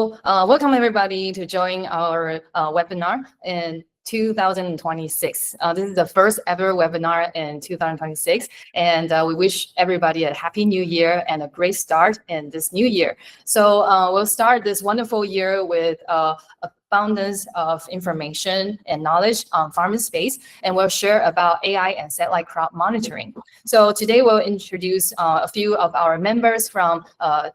Welcome everybody to join our webinar in 2026. This is the first ever webinar in 2026, and we wish everybody a happy new year and a great start in this new year. So we'll start this wonderful year with abundance of information and knowledge on FarmiSpace, and we'll share about AI and satellite crop monitoring. So today we'll introduce a few of our members from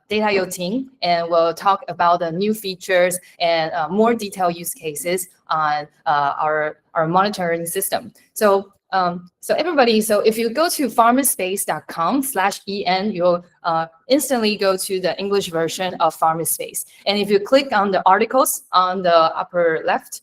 Data.io team, and we'll talk about the new features and more detailed use cases on our monitoring system. So everybody, if you go to farmispace.com/en, you'll instantly go to the English version of FarmiSpace. And if you click on the articles on the upper left,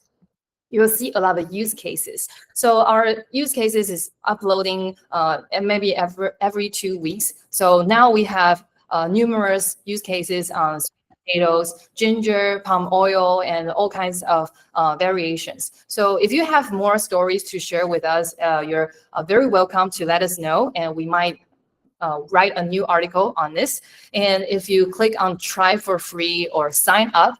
you'll see a lot of use cases. So our use cases is uploading and maybe every 2 weeks. So now we have numerous use cases on potatoes, ginger, palm oil, and all kinds of variations. So if you have more stories to share with us, you're very welcome to let us know, and we might write a new article on this. And if you click on try for free or sign up,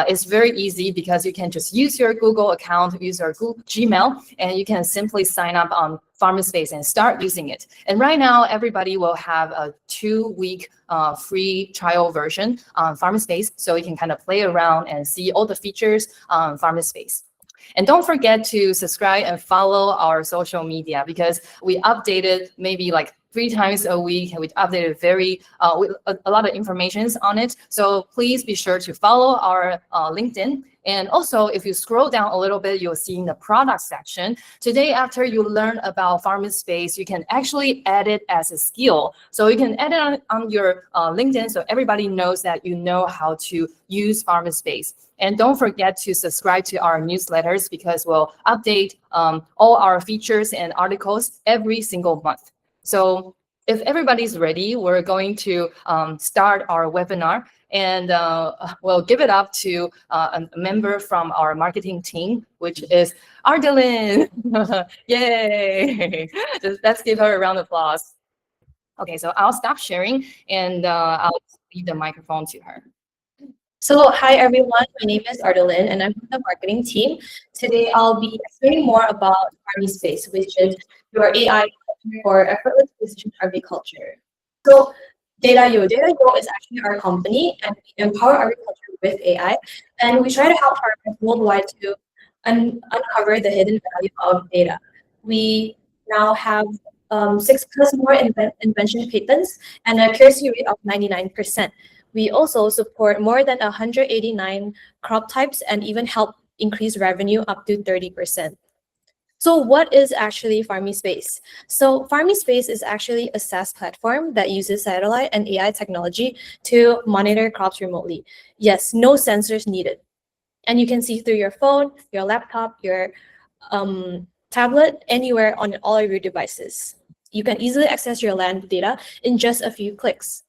it's very easy because you can just use your Google account, use your Google Gmail, and you can simply sign up on FarmiSpace and start using it. And right now, everybody will have a 2-week free trial version on FarmiSpace, so you can kind of play around and see all the features on FarmiSpace. And don't forget to subscribe and follow our social media, because we updated maybe like 3 times a week, and we updated with a lot of information on it. So please be sure to follow our LinkedIn. And also, if you scroll down a little bit, you'll see in the product section, today after you learn about FarmiSpace, you can actually add it as a skill. So you can add it on your LinkedIn, so everybody knows that you know how to use FarmiSpace. And don't forget to subscribe to our newsletters, because we'll update all our features and articles every single month. So if everybody's ready, we're going to start our webinar, and we'll give it up to a member from our marketing team, which is Ardalyn. Yay! Let's give her a round of applause. Okay, so I'll stop sharing, and I'll leave the microphone to her. So hi everyone, my name is Ardalyn and I'm from the marketing team. Today I'll be explaining more about FarmiSpace, which is your AI for effortless precision agriculture. So Data.io is actually our company, and we empower agriculture with AI, and we try to help farmers worldwide to uncover the hidden value of data. We now have 6+ more invention patents and an accuracy rate of 99%. We also support more than 189 crop types and even help increase revenue up to 30%. So what is actually FarmiSpace? So FarmiSpace is actually a SaaS platform that uses satellite and AI technology to monitor crops remotely. Yes, no sensors needed. And you can see through your phone, your laptop, your tablet, anywhere on all of your devices. You can easily access your land data in just a few clicks.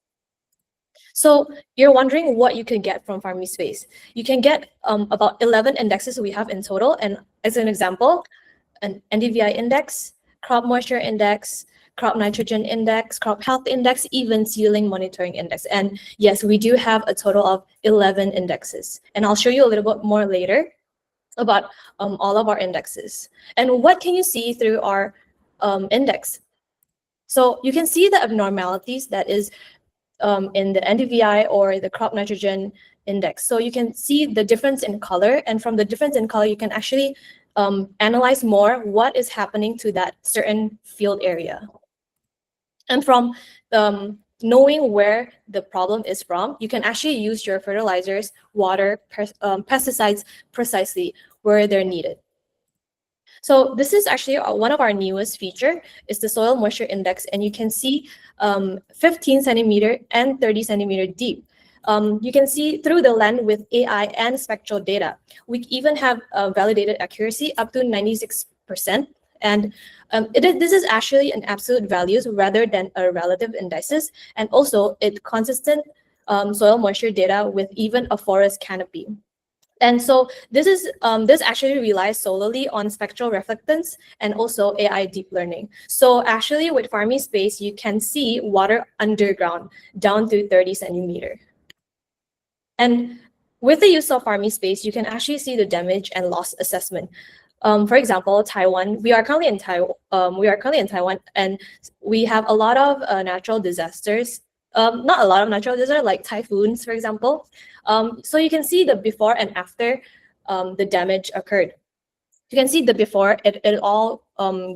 So you're wondering what you can get from FarmiSpace. You can get about 11 indexes we have in total. And as an example, an NDVI index, crop moisture index, crop nitrogen index, crop health index, even seedling monitoring index. And yes, we do have a total of 11 indexes. And I'll show you a little bit more later about all of our indexes. And what can you see through our index? So you can see the abnormalities that is in the NDVI or the crop nitrogen index. So you can see the difference in color, and from the difference in color, you can actually analyze more what is happening to that certain field area. And from knowing where the problem is from, you can actually use your fertilizers, water, pesticides precisely where they're needed. So this is actually one of our newest feature, is the soil moisture index, and you can see 15 centimeter and 30 centimeter deep. You can see through the land with AI and spectral data. We even have validated accuracy up to 96%. And this is actually an absolute values rather than a relative indices. And also it consistent soil moisture data with even a forest canopy. And so this actually relies solely on spectral reflectance and also AI deep learning. So actually with FarmiSpace, you can see water underground down to 30 centimeter. And With the use of FarmiSpace, you can actually see the damage and loss assessment. For example, Taiwan, we are currently in Taiwan, and we have a lot of natural disasters. Not a lot of natural disasters, like typhoons, for example. So you can see the before and after the damage occurred. You can see the before, it all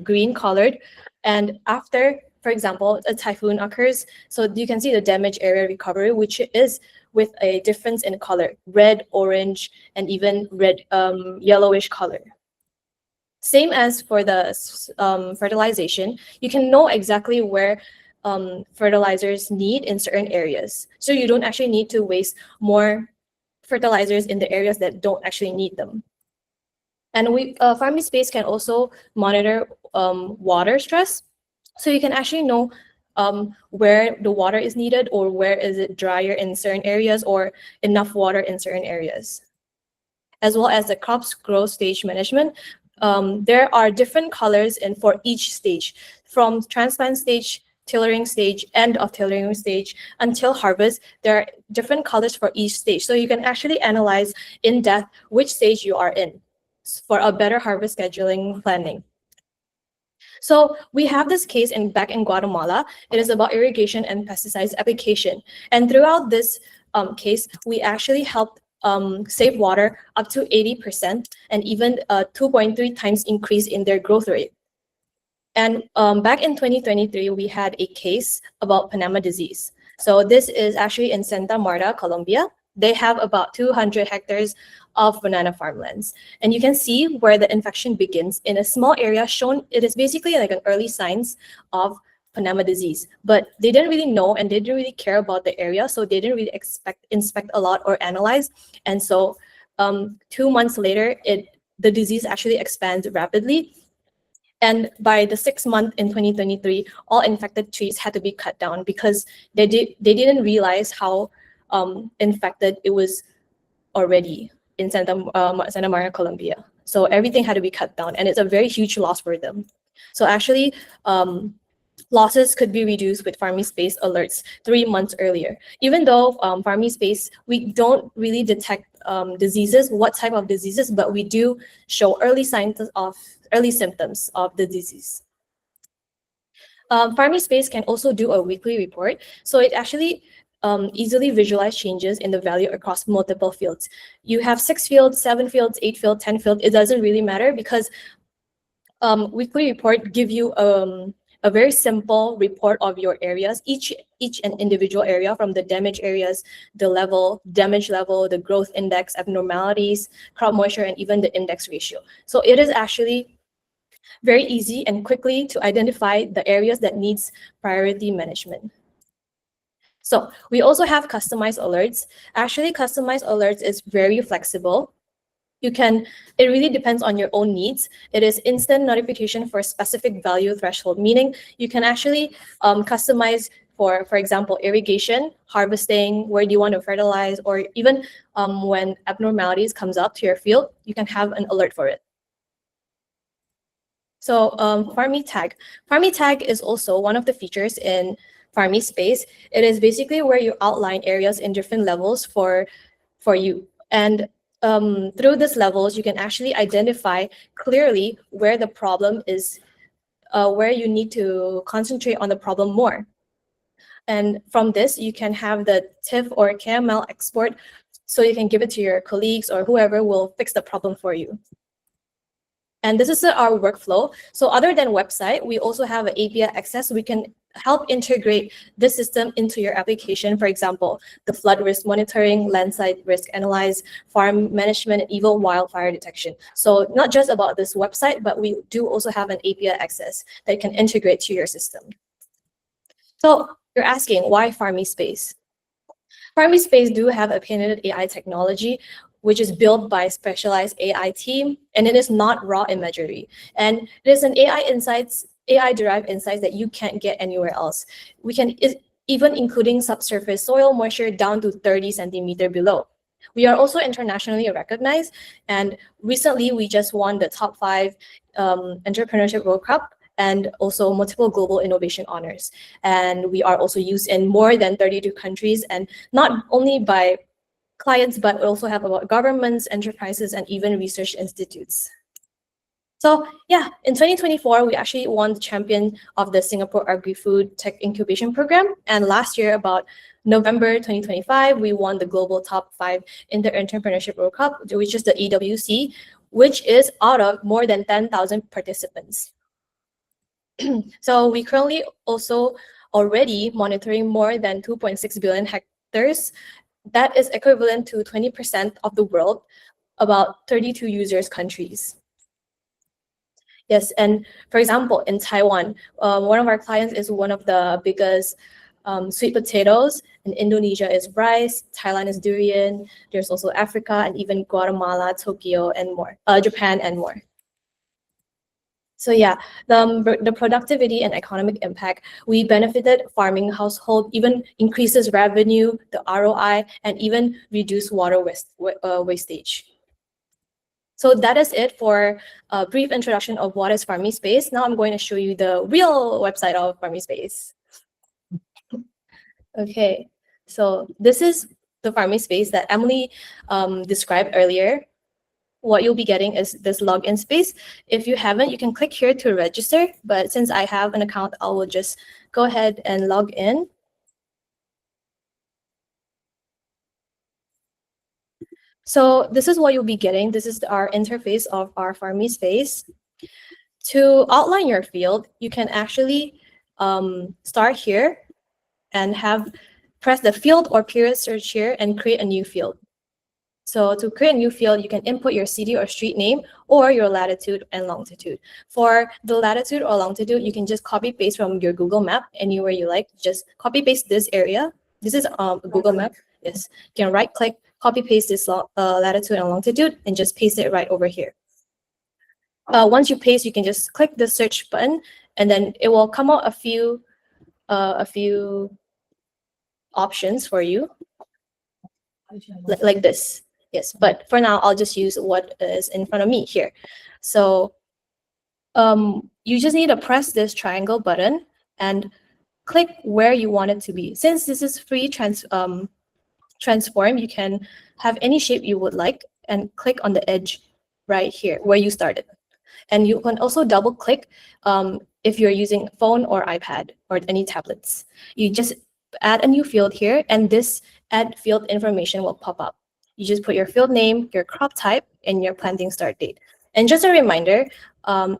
green colored, and after, for example, a typhoon occurs, so you can see the damage area recovery, which is with a difference in color, red, orange, and even red, yellowish color. Same as for the fertilization, you can know exactly where fertilizers need in certain areas. So you don't actually need to waste more fertilizers in the areas that don't actually need them. And FarmiSpace can also monitor water stress. So you can actually know where the water is needed, or where is it drier in certain areas, or enough water in certain areas. As well as the crops growth stage management, there are different colors for each stage, from transplant stage, tillering stage, end of tillering stage, until harvest. There are different colors for each stage. So you can actually analyze in depth which stage you are in for a better harvest scheduling planning. So we have this case back in Guatemala. It is about irrigation and pesticides application. And throughout this case, we actually helped save water up to 80%, and even 2.3 times increase in their growth rate. And back in 2023, we had a case about Panama disease. So this is actually in Santa Marta, Colombia. They have about 200 hectares of banana farmlands. And you can see where the infection begins in a small area shown. It is basically like an early signs of Panama disease, but they didn't really know, and they didn't really care about the area, so they didn't really inspect a lot or analyze. And so 2 months later, the disease actually expands rapidly. And by the 6th month in 2023, all infected trees had to be cut down, because they didn't realize how infected it was already in Santa Maria, Colombia. So everything had to be cut down, and it's a very huge loss for them. So actually, losses could be reduced with FarmiSpace alerts 3 months earlier. Even though FarmiSpace, we don't really detect diseases, what type of diseases, but we do show early symptoms of the disease. FarmiSpace can also do a weekly report, so it actually easily visualize changes in the value across multiple fields. You have 6 fields, 7 fields, 8 fields, 10 fields. It doesn't really matter, because weekly report give you a very simple report of your areas, each and individual area, from the damage areas, the level, damage level, the growth index, abnormalities, crop moisture, and even the index ratio. So it is actually very easy and quickly to identify the areas that needs priority management. So we also have customized alerts. Actually, customized alerts is very flexible. It really depends on your own needs. It is instant notification for specific value threshold, meaning you can actually customize for example, irrigation, harvesting, where do you want to fertilize, or even when abnormalities comes up to your field, you can have an alert for it. So FarmiTag. FarmiTag is also one of the features in FarmiSpace. It is basically where you outline areas in different levels for you. And through these levels, you can actually identify clearly where the problem is, where you need to concentrate on the problem more. And from this, you can have the TIFF or KML export, so you can give it to your colleagues or whoever will fix the problem for you. And this is our workflow. So other than website, we also have an API access. We can help integrate this system into your application. For example, the flood risk monitoring, landslide risk analyze, farm management, and even wildfire detection. So not just about this website, but we do also have an API access that can integrate to your system. So you're asking, why FarmiSpace? FarmiSpace do have a patented AI technology, which is built by a specialized AI team, and it is not raw imagery. And it is an AI-derived insights that you can't get anywhere else. We can even including subsurface soil moisture down to 30 centimeter below. We are also internationally recognized, and recently we just won the top 5 Entrepreneurship World Cup, and also multiple global innovation honors. And we are also used in more than 32 countries, and not only by clients, but we also have about governments, enterprises, and even research institutes. So yeah, in 2024, we actually won the champion of the Singapore Agri-Food Tech Incubation Program. And last year, about November 2025, we won the Global Top 5 in the Entrepreneurship World Cup, which is the EWC, which is out of more than 10,000 participants. So we currently also already monitoring more than 2.6 billion hectares. That is equivalent to 20% of the world, about 32 users countries. Yes, and for example, in Taiwan, one of our clients is one of the biggest sweet potatoes. In Indonesia is rice, Thailand is durian. There's also Africa and even Guatemala, Tokyo, and more, Japan and more. So yeah, the productivity and economic impact, we benefited farming household, even increases revenue, the ROI, and even reduce water wastage. So that is it for a brief introduction of what is FarmiSpace. Now I'm going to show you the real website of FarmiSpace. Okay, so this is the FarmiSpace that Emily described earlier. What you'll be getting is this login space. If you haven't, you can click here to register. But since I have an account, I will just go ahead and log in. So this is what you'll be getting. This is our interface of our FarmiSpace. To outline your field, you can actually start here and press the field or period search here and create a new field. So to create a new field, you can input your city or street name or your latitude and longitude. For the latitude or longitude, you can just copy paste from your Google map anywhere you like. Just copy paste this area. This is a Google map. Yes, you can right click, copy paste this latitude and longitude and just paste it right over here. Once you paste, you can just click the search button and then it will come out a few options for you like this. Yes, but for now, I'll just use what is in front of me here. So you just need to press this triangle button and click where you want it to be. Since this is free transform, you can have any shape you would like and click on the edge right here where you started. And you can also double click if you're using phone or iPad or any tablets. You just add a new field here and this add field information will pop up. You just put your field name, your crop type, and your planting start date. And just a reminder,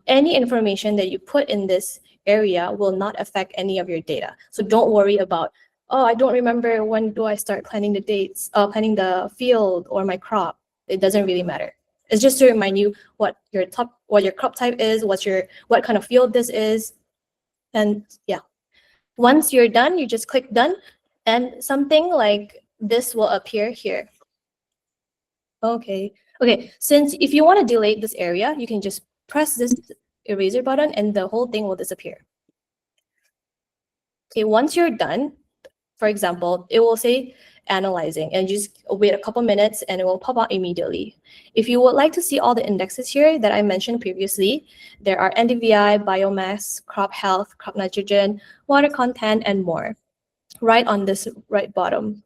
any information that you put in this area will not affect any of your data. So don't worry about, oh, I don't remember when do I start planting the dates, planting the field or my crop. It doesn't really matter. It's just to remind you what your crop type is, what kind of field this is. And yeah, once you're done, you just click done and something like this will appear here. Okay, since if you want to delete this area, you can just press this eraser button and the whole thing will disappear. Okay, once you're done, for example, it will say analyzing and just wait a couple minutes and it will pop out immediately. If you would like to see all the indexes here that I mentioned previously, there are NDVI, biomass, crop health, crop nitrogen, water content, and more, right on this right bottom.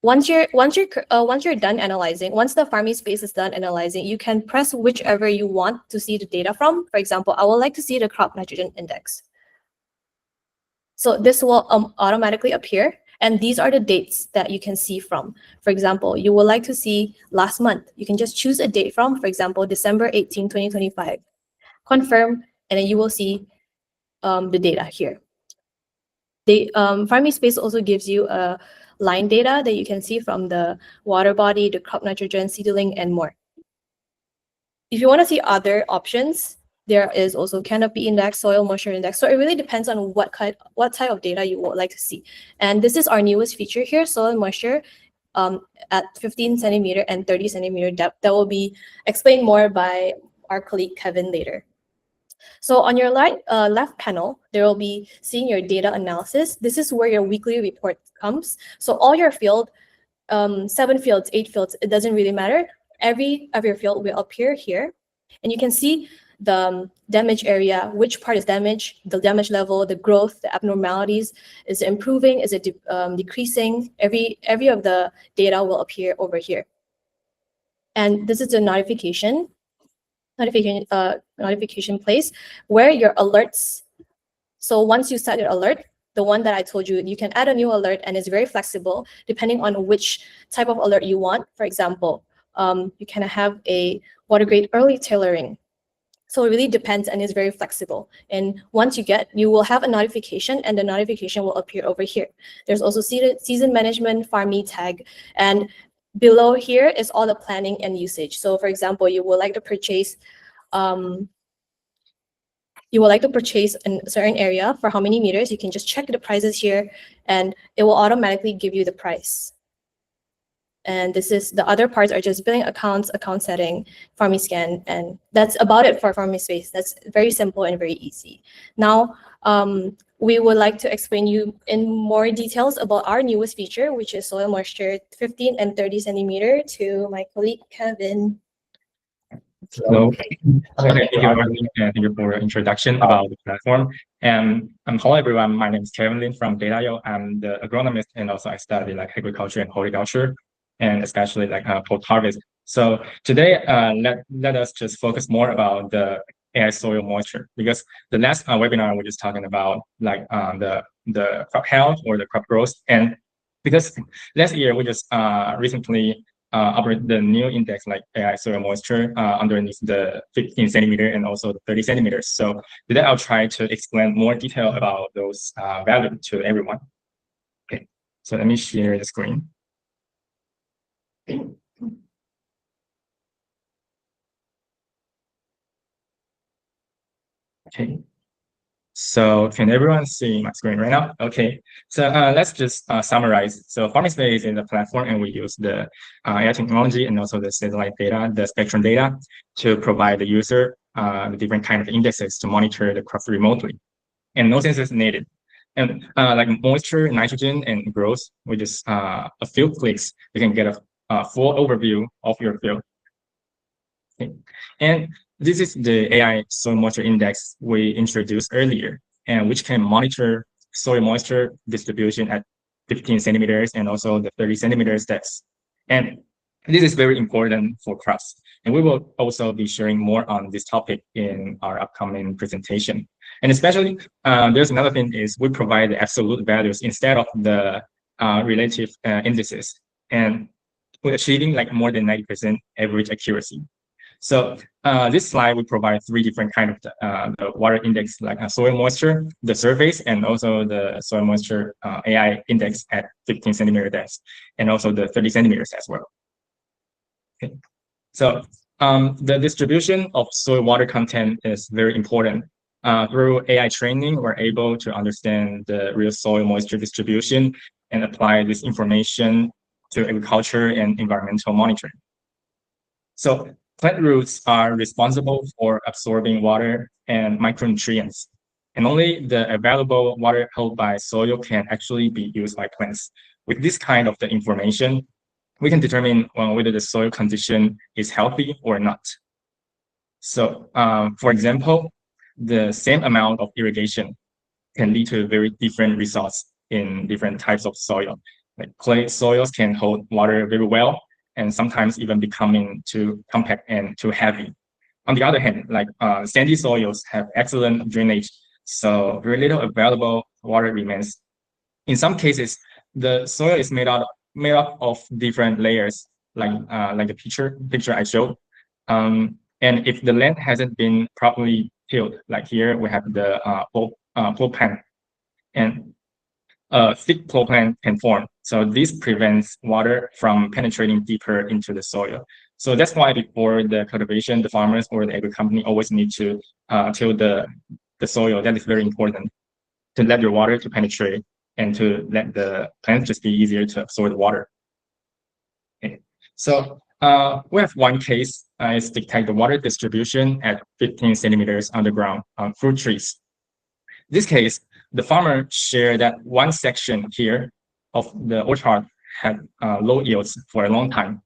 Once you're done analyzing, once the FarmiSpace is done analyzing, you can press whichever you want to see the data from. For example, I would like to see the crop nitrogen index. So this will automatically appear, and these are the dates that you can see from. For example, you would like to see last month. You can just choose a date from, for example, December 18, 2025. Confirm, and then you will see the data here. The FarmiSpace also gives you a line data that you can see from the water body, the crop nitrogen, seedling, and more. If you want to see other options, there is also canopy index, soil moisture index. So it really depends on what type of data you would like to see. And this is our newest feature here, soil moisture at 15 centimeter and 30 centimeter depth. That will be explained more by our colleague Kevin later. So on your left panel, there will be seeing your data analysis. This is where your weekly report comes. So all your field, 7 fields, 8 fields, it doesn't really matter. Every of your field will appear here. And you can see the damage area, which part is damaged, the damage level, the growth, the abnormalities. Is it improving? Is it decreasing? Every of the data will appear over here. And this is the notification place where your alerts. So once you set your alert, the one that I told you, you can add a new alert, and it's very flexible depending on which type of alert you want. For example, you can have a water grade early tailoring. So it really depends, and it's very flexible. And once you will have a notification, and the notification will appear over here. There's also season management, farming tag, and below here is all the planning and usage. So for example, you would like to purchase in a certain area for how many meters, you can just check the prices here, and it will automatically give you the price. And this is the other parts are just billing accounts, account setting, FarmiScan, and that's about it for FarmiSpace. That's very simple and very easy. Now, we would like to explain you in more details about our newest feature, which is soil moisture 15 and 30 centimeter, to my colleague Kevin. Hello. Okay, thank you, Arlene, and thank you for your introduction about the platform. And hello everyone. My name is Kevin Lin from Data.io. I'm the agronomist, and also I study like agriculture and horticulture, and especially like post-harvest. So today, let us just focus more about the AI soil moisture, because the last webinar we're just talking about like the crop health or the crop growth, and because last year we just recently operate the new index like AI soil moisture underneath the 15 centimeter and also the 30 centimeters. So today I'll try to explain more detail about those values to everyone. Okay, so let me share the screen. Okay, so can everyone see my screen right now? Okay, so let's just summarize. So FarmiSpace is a platform, and we use the AI technology and also the satellite data, the spectrum data, to provide the user the different kind of indexes to monitor the crop remotely, and no sensors needed. And like moisture, nitrogen, and growth, with just a few clicks, you can get a full overview of your field. Okay. And this is the AI soil moisture index we introduced earlier, and which can monitor soil moisture distribution at 15 centimeters and also the 30 centimeters depths. And this is very important for crops. And we will also be sharing more on this topic in our upcoming presentation. And especially, there's another thing is we provide the absolute values instead of the relative indices, and we're achieving like more than 90% average accuracy. So this slide will provide three different kind of the water index, like soil moisture, the surface, and also the soil moisture AI index at 15 centimeter depth, and also the 30 centimeters as well. Okay. So the distribution of soil water content is very important. Through AI training, we're able to understand the real soil moisture distribution and apply this information to agriculture and environmental monitoring. So plant roots are responsible for absorbing water and micronutrients, and only the available water held by soil can actually be used by plants. With this kind of the information, we can determine whether the soil condition is healthy or not. So, for example, the same amount of irrigation can lead to very different results in different types of soil. Like clay soils can hold water very well, and sometimes even becoming too compact and too heavy. On the other hand, like sandy soils have excellent drainage, so very little available water remains. In some cases, the soil is made up of different layers, like the picture I showed. And if the land hasn't been properly tilled, like here we have the plow pan, and thick plow plan can form. So this prevents water from penetrating deeper into the soil. So that's why before the cultivation, the farmers or the agri company always need to till the soil. That is very important, to let your water to penetrate and to let the plants just be easier to absorb the water. Okay. So we have one case is detect the water distribution at 15 centimeters underground on fruit trees. This case, the farmer shared that one section here of the orchard had low yields for a long time.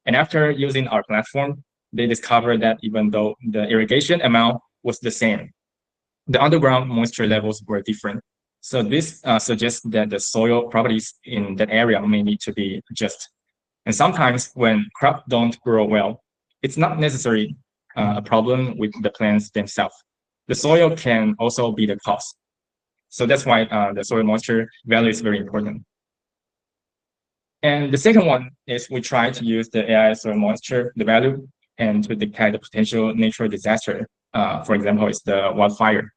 And after using our platform, they discovered that even though the irrigation amount was the same. The underground moisture levels were different. So this suggests that the soil properties in that area may need to be adjusted. And sometimes when crops don't grow well, it's not necessarily a problem with the plants themselves. The soil can also be the cause. So that's why the soil moisture value is very important. And the second one is we try to use the AI soil moisture, the value, and to detect the potential natural disaster. For example, it's the wildfire.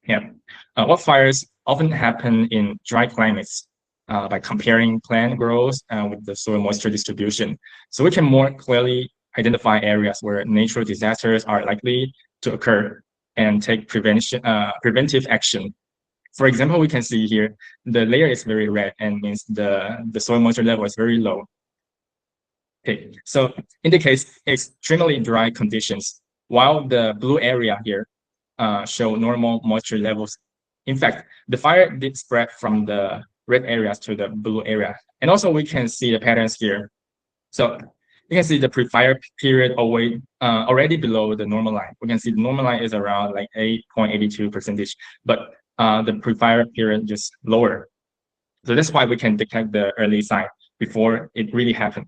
Yeah, wildfires often happen in dry climates by comparing plant growth with the soil moisture distribution. So we can more clearly identify areas where natural disasters are likely to occur and take preventive action. For example, we can see here, the layer is very red and means the soil moisture level is very low. Okay, so indicates extremely dry conditions, while the blue area here show normal moisture levels. In fact, the fire did spread from the red areas to the blue area. And also we can see the patterns here. So you can see the pre-fire period already below the normal line. We can see the normal line is around like 8.82%, but the pre-fire period just lower. So that's why we can detect the early sign before it really happened.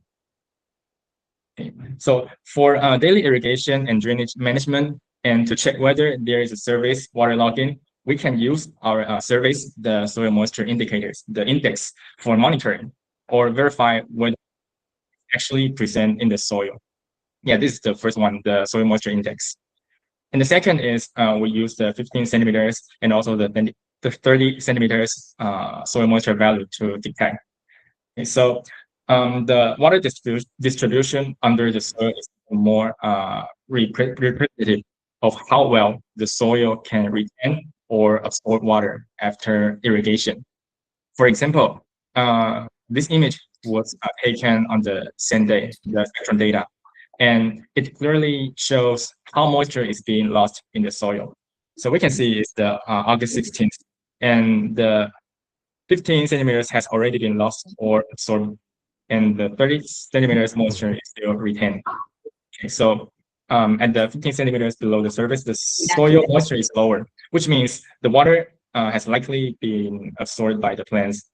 Okay. So for daily irrigation and drainage management, and to check whether there is a surface water logging, we can use our surveys, the soil moisture indicators, the index for monitoring, or verify whether it's actually present in the soil. Yeah, this is the first one, the soil moisture index. And the second is we use the 15 centimeters and also the 30 centimeters soil moisture value to detect. Okay, so the water distribution under the soil is more representative of how well the soil can retain or absorb water after irrigation. For example, this image was taken on the same day, the spectrum data, and it clearly shows how moisture is being lost in the soil. So we can see it's the August 16th, and the 15 centimeters has already been lost or absorbed, and the 30 centimeters moisture is still retained. Okay, so at the 15 centimeters below the surface, the soil moisture is lower, which means the water has likely been absorbed by the plants.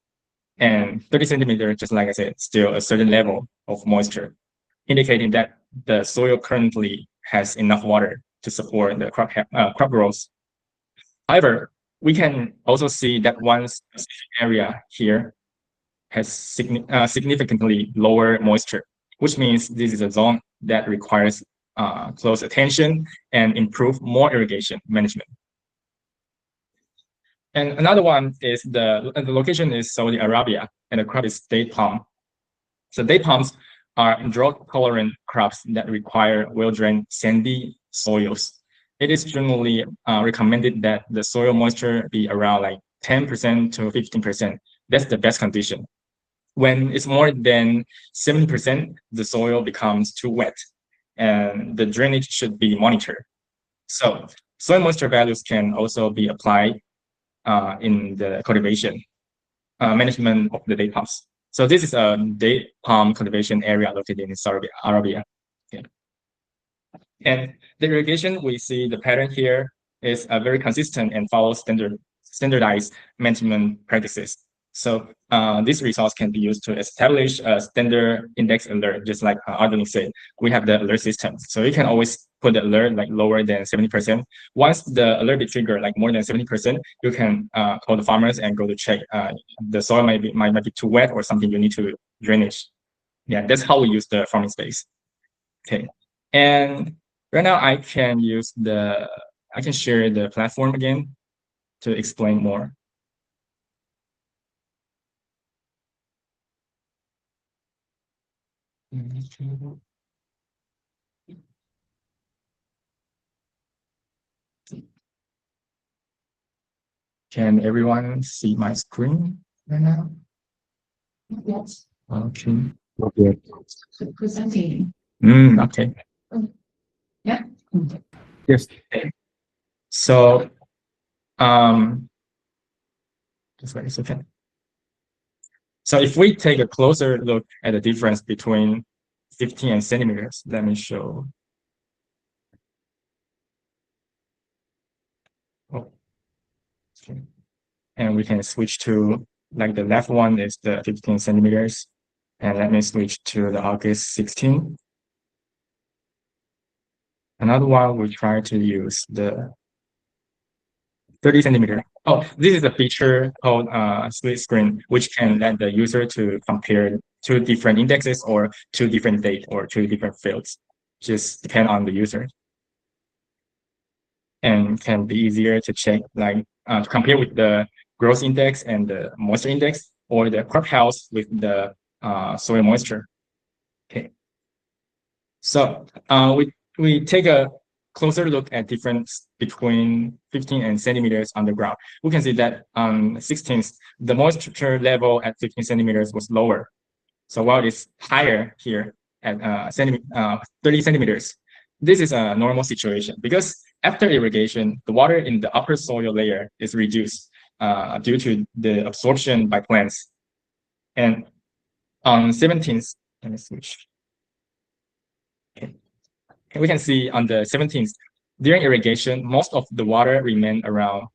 And 30 centimeters, just like I said, still a certain level of moisture, indicating that the soil currently has enough water to support the crop growth. However, we can also see that one specific area here has significantly lower moisture, which means this is a zone that requires close attention and improve more irrigation management. And another one is the location is Saudi Arabia, and the crop is date palm. So date palms are drought-tolerant crops that require well-drained sandy soils. It is generally recommended that the soil moisture be around like 10% to 15%. That's the best condition. When it's more than 70%, the soil becomes too wet, and the drainage should be monitored. So soil moisture values can also be applied in the cultivation management of the date palms. So this is a date palm cultivation area located in Saudi Arabia. Okay. And the irrigation, we see the pattern here is very consistent and follows standardized management practices. So these results can be used to establish a standard index alert, just like Arden said. We have the alert system, so you can always put the alert like lower than 70%. Once the alert be triggered like more than 70%, you can call the farmers and go to check the soil might be too wet or something you need to drainage. Yeah, that's how we use the FarmiSpace. Okay, and right now I can share the platform again to explain more. Can everyone see my screen right now? Yes. Okay. Okay. Presenting. Okay. Yeah. Yes. So, just wait a second. So if we take a closer look at the difference between 15 centimeters, let me show. Okay. And we can switch to, like, the left one is the 15 centimeters. And let me switch to the August 16. Another one, we try to use the 30 centimeter. Oh, this is a feature called split screen, which can let the user to compare two different indexes or two different date or two different fields. Just depend on the user. And can be easier to check, like to compare with the growth index and the moisture index, or the crop health with the soil moisture. Okay. So we take a closer look at difference between 15 and centimeters on the graph. We can see that on 16th, the moisture level at 15 centimeters was lower. So while it's higher here at 30 centimeters, this is a normal situation because after irrigation, the water in the upper soil layer is reduced due to the absorption by plants. And on 17th, let me switch. Okay. And we can see on the 17th, during irrigation, most of the water remained around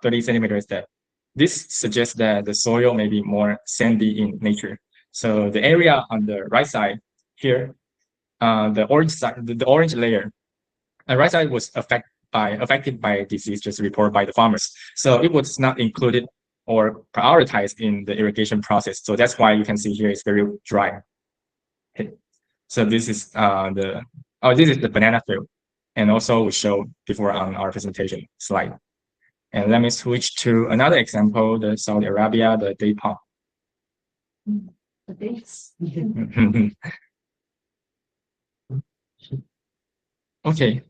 30 centimeters depth. This suggests that the soil may be more sandy in nature. So the area on the right side here, the orange side, the orange layer, the right side was affected by disease just reported by the farmers. So it was not included or prioritized in the irrigation process. So that's why you can see here it's very dry. Okay. So this is this is the banana field. And also we showed before on our presentation slide. And let me switch to another example, the Saudi Arabia, the date palm. The dates. Okay.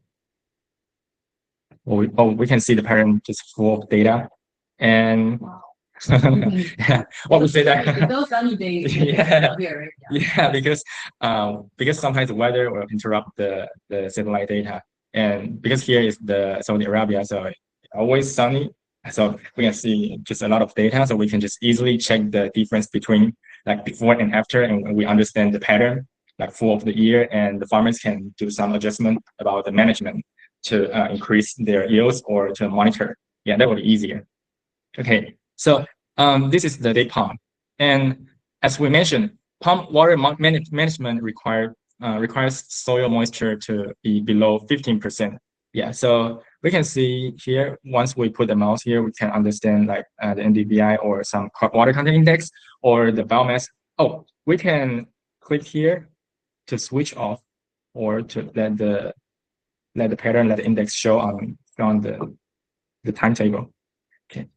We can see the pattern just full of data. And Wow. yeah, what we say that Those sunny days. Yeah. Here, right? yeah, because sometimes the weather will interrupt the satellite data, and because here is the Saudi Arabia, so it's always sunny, so we can see just a lot of data, so we can just easily check the difference between like before and after, and we understand the pattern like full of the year, and the farmers can do some adjustment about the management to increase their yields or to monitor. Yeah, that would be easier. Okay, so this is the date palm, and as we mentioned, palm water management requires soil moisture to be below 15%. Yeah, so we can see here, once we put the mouse here, we can understand like the NDVI or some water content index or the biomass. Oh, we can click here to switch off or to let the pattern, let the index show on the timetable. Okay.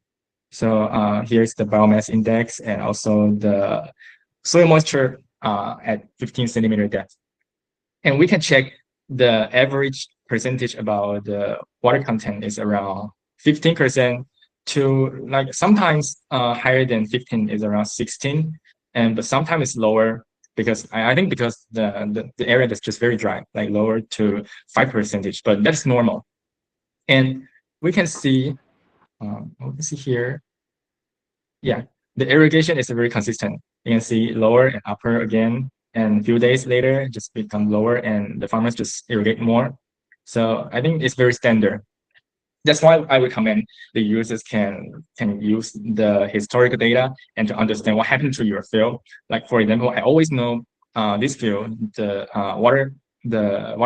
So here's the biomass index and also the soil moisture at 15 centimeter depth. And we can check the average percentage about the water content is around 15% to like sometimes higher than 15 is around 16, but sometimes it's lower because I think because the area that's just very dry, like lower to 5%, but that's normal. And we can see, let's see here. Yeah, the irrigation is very consistent. You can see lower and upper again, and a few days later just become lower and the farmers just irrigate more. So I think it's very standard. That's why I recommend the users can use the historical data and to understand what happened to your field. Like for example, I always know this field, the water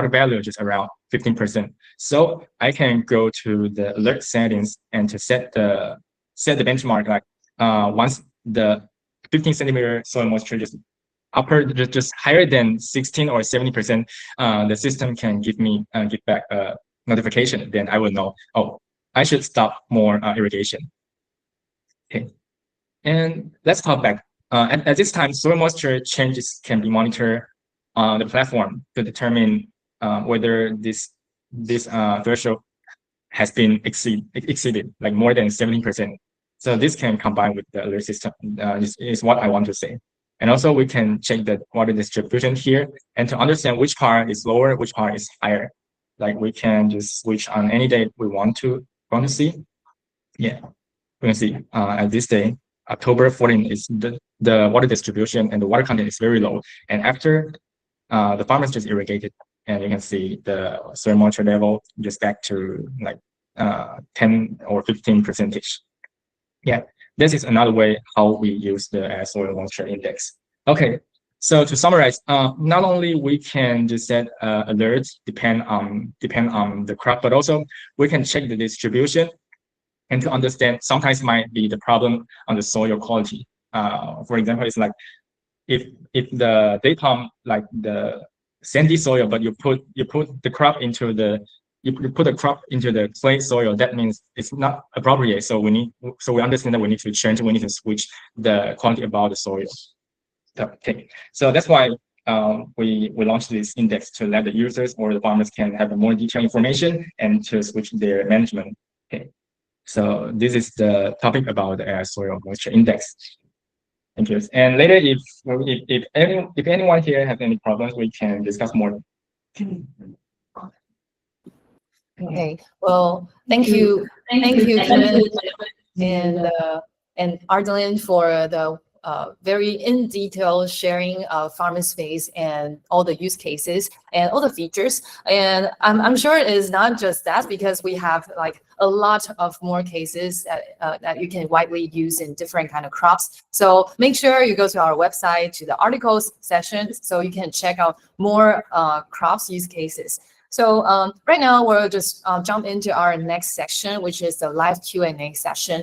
value is around 15%. So I can go to the alert settings and to set the benchmark, like once the 15 centimeter soil moisture just just higher than 16 or 70%, the system can give back a notification. Then I will know, oh, I should stop more irrigation. Okay, and let's talk back. At this time, soil moisture changes can be monitored on the platform to determine whether this threshold has been exceeded, like more than 70%. So this can combine with the alert system. Is what I want to say. And also we can check the water distribution here and to understand which part is lower, which part is higher. Like we can just switch on any date we want to see. Yeah, we can see at this day, October 14 is the water distribution and the water content is very low. And after the farmers just irrigated, and you can see the soil moisture level just back to like 10 or 15%. Yeah, this is another way how we use the soil moisture index. Okay, so to summarize, not only we can just set alerts depend on the crop, but also we can check the distribution and to understand sometimes might be the problem on the soil quality. For example, it's like if the daytime like the sandy soil, but you put the crop into the clay soil, that means it's not appropriate. So we understand that we need to change, we need to switch the quality about the soil. Okay, so that's why we launched this index to let the users or the farmers can have more detailed information and to switch their management. Okay, so this is the topic about the soil moisture index. Thank you. And later, if anyone here have any problems, we can discuss more. Okay. Well, thank you, Kevin and Ardeline for the very in detail sharing of FarmiSpace and all the use cases and all the features. And I'm sure it is not just that, because we have like a lot of more cases that you can widely use in different kind of crops. So make sure you go to our website to the articles section so you can check out more crops use cases. So right now we'll just jump into our next section, which is the live Q&A session.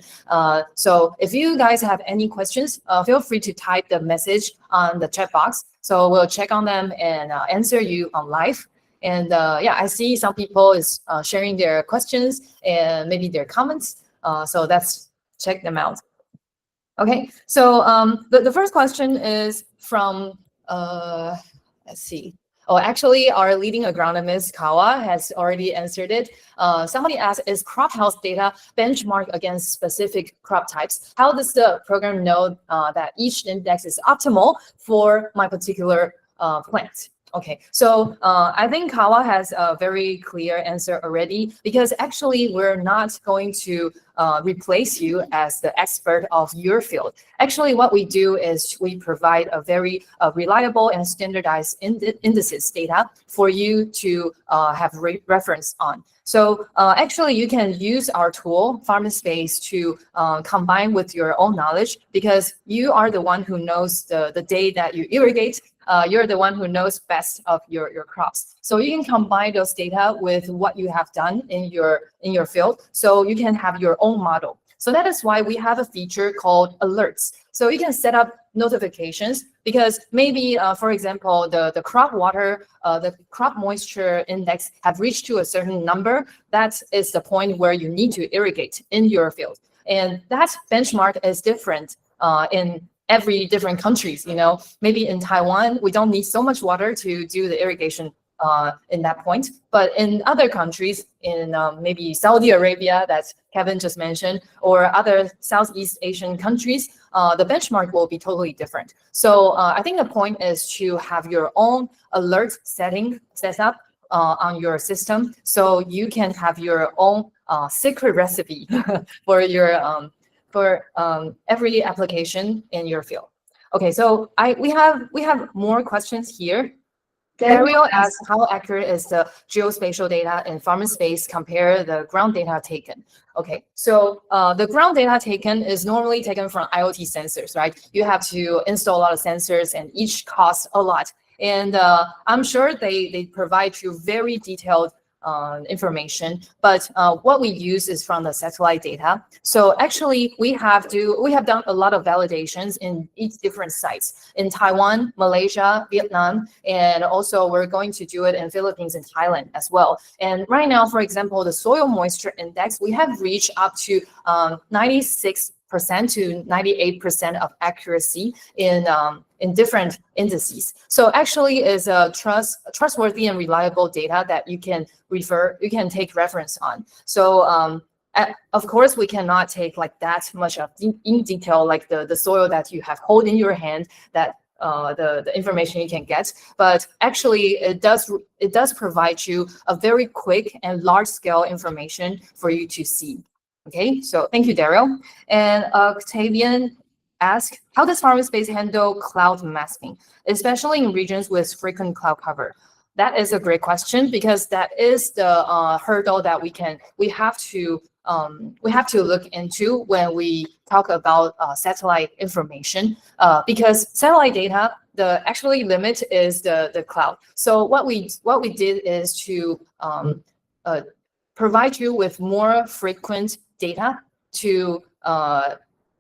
So if you guys have any questions, feel free to type the message on the chat box. So we'll check on them and answer you on live. And yeah, I see some people is sharing their questions and maybe their comments. So let's check them out. Okay, so the first question is from, let's see. Oh, actually, our leading agronomist, Kawa, has already answered it. Somebody asked, is crop health data benchmarked against specific crop types? How does the program know that each index is optimal for my particular plant? Okay, so I think Kawa has a very clear answer already, because actually we're not going to replace you as the expert of your field. Actually, what we do is we provide a very reliable and standardized indices data for you to have reference on. So actually, you can use our tool, FarmiSpace, to combine with your own knowledge, because you are the one who knows the day that you irrigate. You're the one who knows best of your crops. So you can combine those data with what you have done in your field, so you can have your own model. So that is why we have a feature called alerts. So you can set up notifications, because maybe, for example, the crop water, the crop moisture index have reached to a certain number. That is the point where you need to irrigate in your field. And that benchmark is different in every different countries. You know, maybe in Taiwan, we don't need so much water to do the irrigation in that point. But in other countries, in maybe Saudi Arabia, that Kevin just mentioned, or other Southeast Asian countries, the benchmark will be totally different. So I think the point is to have your own alert setting set up on your system, so you can have your own secret recipe for your every application in your field. Okay, so we have more questions here. Dario asks, how accurate is the geospatial data in FarmiSpace compare the ground data taken? Okay, so the ground data taken is normally taken from IoT sensors, right? You have to install a lot of sensors, and each costs a lot. And I'm sure they provide you very detailed information, but what we use is from the satellite data. So actually, we have done a lot of validations in each different sites in Taiwan, Malaysia, Vietnam, and also we're going to do it in Philippines and Thailand as well. And right now, for example, the soil moisture index, we have reached up to 96% to 98% of accuracy in different indices. So actually is a trustworthy and reliable data that you can take reference on. So of course, we cannot take like that much of in detail, like the soil that you have hold in your hand, that the information you can get, but actually it does provide you a very quick and large scale information for you to see. Okay, so thank you, Daryl. And Octavian asked, how does FarmiSpace handle cloud masking, especially in regions with frequent cloud cover? That is a great question, because that is the hurdle that we have to we have to look into when we talk about satellite information, because satellite data, the actually limit is the cloud. So what we did is to provide you with more frequent data to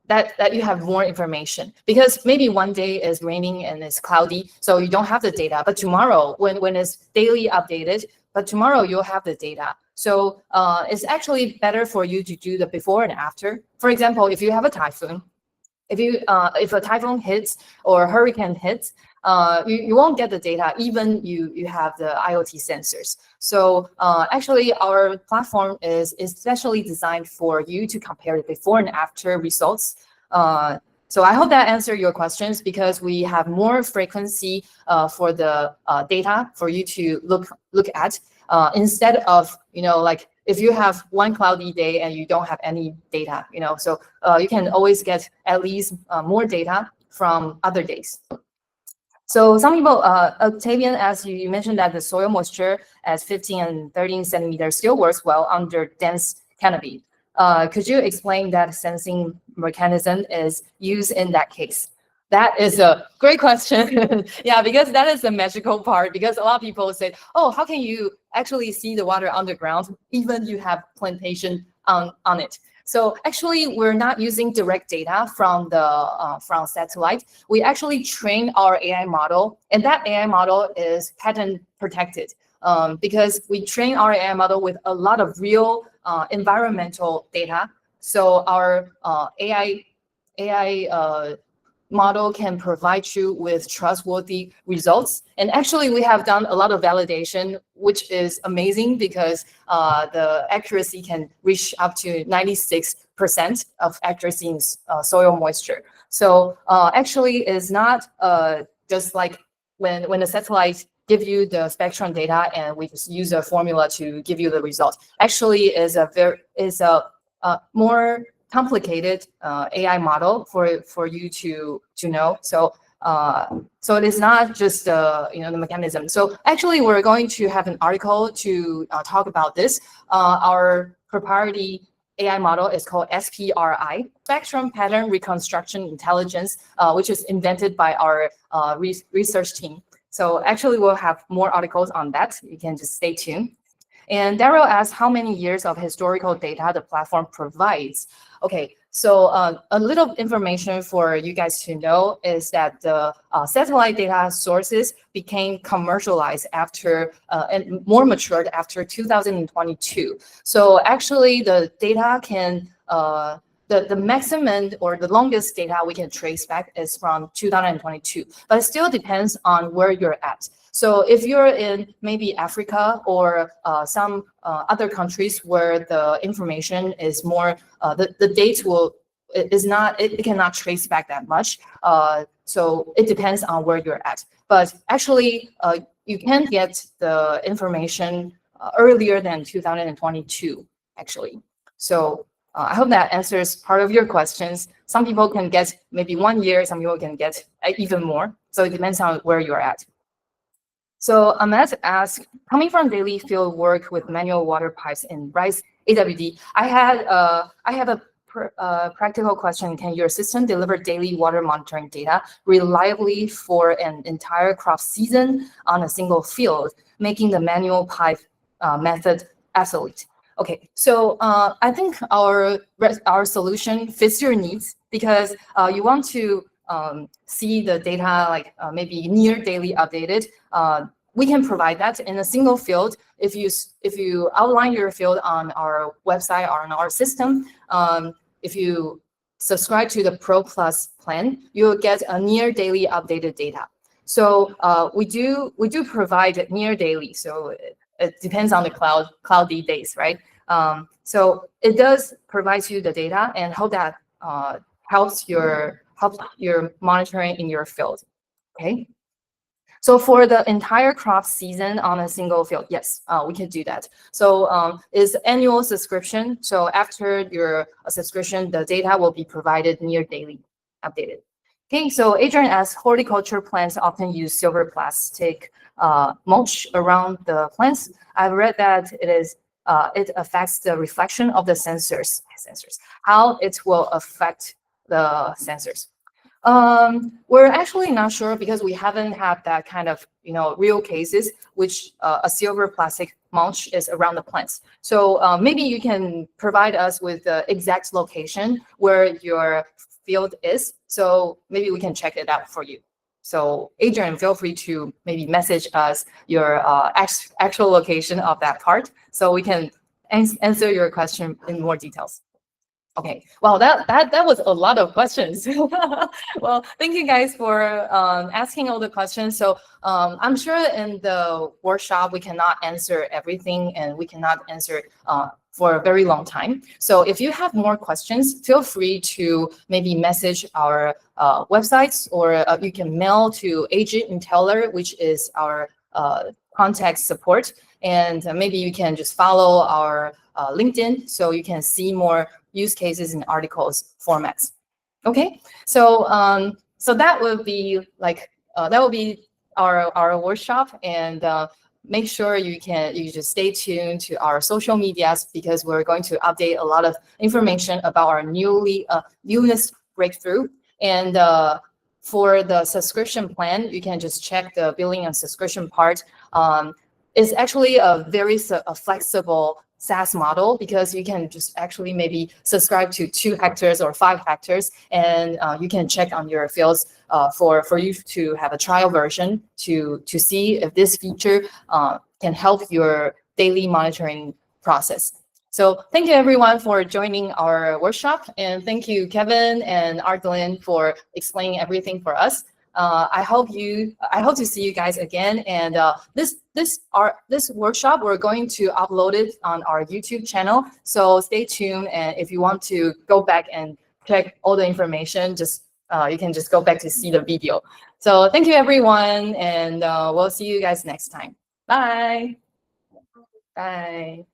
that you have more information, because maybe one day is raining and it's cloudy, so you don't have the data, but tomorrow when it's daily updated, but tomorrow you'll have the data. So it's actually better for you to do the before and after. For example, if you have a typhoon, if a typhoon hits or hurricane hits, you won't get the data even you have the IoT sensors. So actually, our platform is especially designed for you to compare the before and after results. So I hope that answered your questions, because we have more frequency for the data for you to look at, instead of, like, if you have one cloudy day and you don't have any data, so you can always get at least more data from other days. So some people, Octavian, as you mentioned that the soil moisture at 15 and 13 centimeters still works well under dense canopy. Could you explain that sensing mechanism is used in that case? That is a great question. Yeah, because that is the magical part, because a lot of people say, oh, how can you actually see the water underground even you have plantation on it? So actually, we're not using direct data from the from satellite. We actually train our AI model, and that AI model is patent protected, because we train our AI model with a lot of real environmental data. So our AI model can provide you with trustworthy results. And actually, we have done a lot of validation, which is amazing, because the accuracy can reach up to 96% of accuracy in soil moisture. So actually, it's not just like when the satellite give you the spectrum data and we just use a formula to give you the result. Actually, is a more complicated AI model for you to know. So so it is not just the mechanism. So actually, we're going to have an article to talk about this. Our proprietary AI model is called SPRI, Spectrum Pattern Reconstruction Intelligence, which is invented by our research team. So actually, we'll have more articles on that. You can just stay tuned. And Daryl asked how many years of historical data the platform provides. Okay, so a little information for you guys to know is that the satellite data sources became commercialized after and more matured after 2022. So actually, the data can the maximum or the longest data we can trace back is from 2022, but it still depends on where you're at. So if you're in maybe Africa or some other countries where the information is more, the date it cannot trace back that much. So it depends on where you're at. But actually, you can get the information earlier than 2022, actually. So I hope that answers part of your questions. Some people can get maybe 1 year, some people can get even more. So it depends on where you're at. So Ahmed asked, coming from daily field work with manual water pipes in rice AWD, I have a practical question. Can your system deliver daily water monitoring data reliably for an entire crop season on a single field, making the manual pipe method obsolete? Okay, so I think our solution fits your needs, because you want to see the data like maybe near daily updated. We can provide that in a single field. If you outline your field on our website or on our system, if you subscribe to the Pro Plus plan, you'll get a near daily updated data. So we do provide near daily. So it depends on the cloudy days, right? So it does provide you the data, and hope that helps your monitoring in your field. Okay. So for the entire crop season on a single field, yes, we can do that. So it's annual subscription. So after your subscription, the data will be provided near daily, updated. Okay, so Adrian asks, horticulture plants often use silver plastic mulch around the plants. I've read that it is it affects the reflection of the sensors, how it will affect the sensors. We're actually not sure because we haven't had that kind of, real cases, which a silver plastic mulch is around the plants. So maybe you can provide us with the exact location where your field is. So maybe we can check it out for you. So Adrian, feel free to maybe message us your actual location of that part so we can answer your question in more details. Okay, well, that was a lot of questions. Well, thank you guys for asking all the questions. So I'm sure in the workshop we cannot answer everything, and we cannot answer for a very long time. So if you have more questions, feel free to maybe message our websites, or you can mail to Agent and Teller, which is our contact support. And maybe you can just follow our LinkedIn so you can see more use cases in articles formats. Okay, so so that will be like that will be our workshop, and make sure you just stay tuned to our social medias, because we're going to update a lot of information about our newest breakthrough. And for the subscription plan, you can just check the billing and subscription part. It's actually a very flexible SaaS model, because you can just actually maybe subscribe to 2 hectares or 5 hectares, and you can check on your fields for you to have a trial version to see if this feature can help your daily monitoring process. So thank you everyone for joining our workshop, and thank you Kevin and Ardlyn for explaining everything for us. I hope to see you guys again. And this workshop, we're going to upload it on our YouTube channel. So stay tuned, and if you want to go back and check all the information, just you can just go back to see the video. So thank you everyone, and we'll see you guys next time. Bye. Bye.